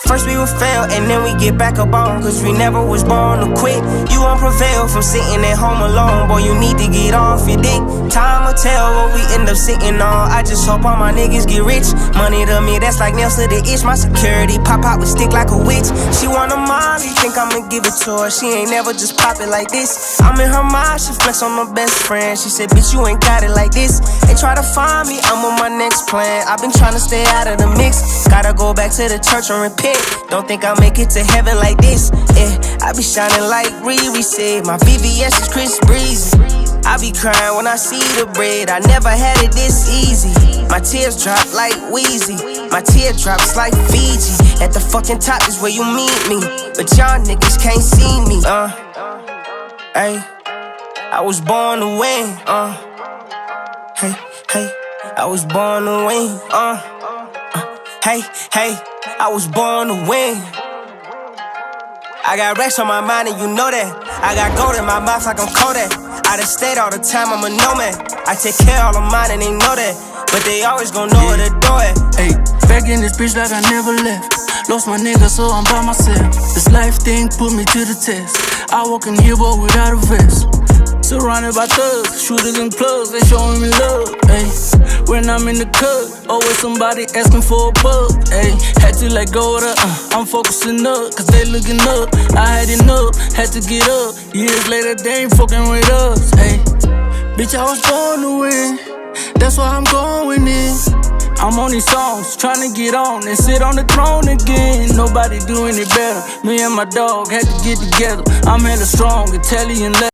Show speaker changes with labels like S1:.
S1: First we would fail, and then we get back up on. Cause we never was born to quit. You won't prevail from sitting at home alone. Boy, you need to get off your dick. Time will tell what we end up sitting on. I just hope all my niggas get rich. Money to me, that's like nails to the itch. My security pop out with stick like a witch. She want a Molly, think I'ma give it to her. She ain't never just pop it like this. I'm in her mind, she flex on my best friend. She said, bitch, you ain't got it like this. They try to find me, I'm on my next plan. I've been trying to stay out of the mix. Gotta go back to the church and repent. Don't think I'll make it to heaven like this. I be shining like Riri said. My VVS is Chris Breezy. I be crying when I see the bread. I never had it this easy. My tears drop like Wheezy. My teardrops like Fiji. At the fucking top is where you meet me. But y'all niggas can't see me. Hey, I was born to win. Hey, I was born to win. Hey, I was born to win. I got racks on my mind and you know that. I got gold in my mouth like I'm Kodak. Out of state all the time, I'm a nomad. I take care of all of mine and they know that. But they always gon' know where to do it.
S2: Hey, back in this bitch like I never left. Lost my nigga, so I'm by myself. This life thing put me to the test. I walk in here but without a vest. Surrounded by thugs, shooters and plugs, they showing me love. Ay, when I'm in the cut, always somebody asking for a bug. Ay, had to let go of the I'm focusing up, cause they looking up. I had enough, had to get up. Years later, they ain't fucking with us. Ay, bitch, I was born to win. That's why I'm going in. I'm on these songs, tryna get on and sit on the throne again. Nobody doing it better. Me and my dog had to get together. I'm hella strong, Italian leather.